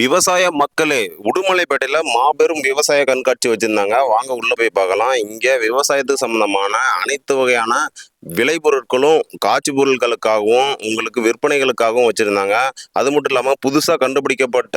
விவசாய மக்களே, உடுமலைப்பேட்டையில மாபெரும் விவசாய கண்காட்சி வச்சிருந்தாங்க. வாங்க உள்ள போய் பார்க்கலாம். இங்க விவசாயத்துக்கு சம்பந்தமான அனைத்து வகையான விளைபொருட்களும், காட்சி பொருட்களுக்காகவும், உங்களுக்கு விற்பனைகளுக்காகவும் வச்சிருந்தாங்க. அது மட்டும் இல்லாம புதுசா கண்டுபிடிக்கப்பட்ட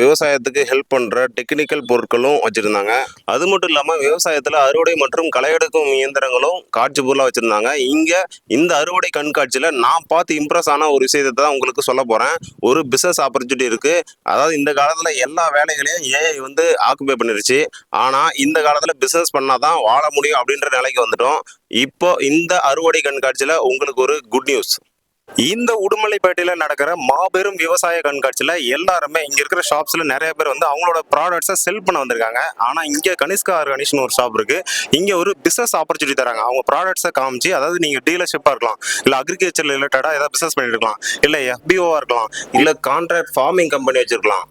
விவசாயத்துக்கு ஹெல்ப் பண்ற டெக்னிக்கல் பொருட்களும் வச்சிருந்தாங்க. அது மட்டும் இல்லாம விவசாயத்துல அறுவடை மற்றும் களை எடுக்கும் இயந்திரங்களும் காட்சி பொருளா வச்சிருந்தாங்க. இங்க இந்த அறுவடை கண்காட்சியில நான் பார்த்து இம்ப்ரெஸ் ஆன ஒரு விஷயத்தை தான் உங்களுக்கு சொல்ல போறேன். ஒரு பிசினஸ் ஆப்பர்ச்சுனிட்டி இருக்கு. அதாவது இந்த காலத்துல எல்லா வேலைகளையும் ஏஐ வந்து ஆக்குபை பண்ணிருச்சு. ஆனா இந்த காலத்துல பிசினஸ் பண்ணாதான் வாழ முடியும் அப்படின்ற நிலைக்கு வந்துட்டோம். இப்போ இந்த அறுவடை கண்காட்சியில உங்களுக்கு ஒரு குட் நியூஸ். இந்த உடுமலைப்பேட்டையில நடக்கிற மாபெரும் விவசாய கண்காட்சியில எல்லாருமே இங்க இருக்கிற ஷாப்ஸ்ல நிறைய பேர் வந்து அவங்களோட ப்ராடக்ட்ஸை செல் பண்ண வந்திருக்காங்க. ஆனா இங்க கனிஷ்கா ஆர்கானிக்ஸ்னு ஒரு ஷாப் இருக்கு. இங்க ஒரு பிசினஸ் ஆப்பர்ச்சுனிட்டி தராங்க. அவங்க ப்ராடக்ட்ஸை காமிச்சு, அதாவது நீங்க டீலர்ஷிப்பா இருக்கலாம், இல்ல அக்ரிகல்ச்சர் ரிலேட்டடா ஏதாவது பிசினஸ் பண்ணிட்டு இருக்கலாம், இல்ல எஃபிஓவா இருக்கலாம், இல்ல கான்ட்ராக்ட் ஃபார்மிங் கம்பெனி வச்சிருக்கலாம்.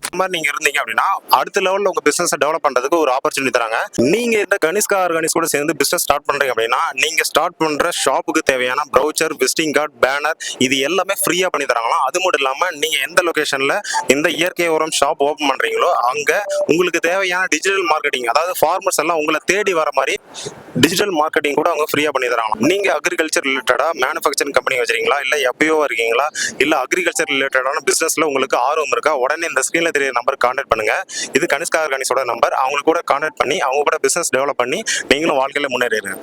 இந்த மாதிரி நீங்க இருந்தீங்க அப்படின்னா அடுத்த லெவல்ல உங்க பிசினஸ் டெவலப் பண்றதுக்கு ஒரு ஆப்பர்ச்சுனிட்டி தராங்க. நீங்க இந்த கனிஷ்கா ஆர்கானிக்ஸ் கூட சேர்ந்து பிசினஸ் ஸ்டார்ட் பண்றீங்க அப்படின்னா நீங்க ஸ்டார்ட் பண்ற ஷாப்புக்கு தேவையான ப்ரௌச்சர், விசிட்டிங் கார்டு, பேனர் இது எல்லாமே ஃப்ரீயா பண்ணி தராங்களாம். அது மட்டும் இல்லாம நீங்க எந்த லொகேஷன்ல இந்த இயற்கை உரம் ஷாப் ஓபன் பண்றீங்களோ அங்க உங்களுக்கு தேவையான டிஜிட்டல் மார்க்கெட்டிங், அதாவது ஃபார்மர்ஸ் எல்லாம் உங்களை தேடி வர மாதிரி டிஜிட்டல் மார்க்கெட்டிங் கூட அவங்க ஃப்ரீயா பண்ணி தராங்க. நீங்க அக்ரிகல்ச்சர் ரிலேட்டடா மேனுஃபேக்சரிங் கம்பெனி வச்சிருக்கீங்களா, இல்ல எஃபிஓ இருக்கீங்களா, இல்ல அக்ரிகல்ச்சர் ரிலேட்டடான பிசினஸ்ல உங்களுக்கு ஆர்வம் இருக்கா, உடனே இந்த ஸ்கிரீன்ல தெரிய நம்பர் கான்டாக்ட் பண்ணுங்க. இது கனிஷ்கா ஆர்கானிக்ஸோட நம்பர். அவங்க கூட கான்டாக்ட் பண்ணி அவங்க கூட பிசினஸ் டெவலப் பண்ணி நீங்களும் வாழ்க்கையில முன்னேறிடுங்க.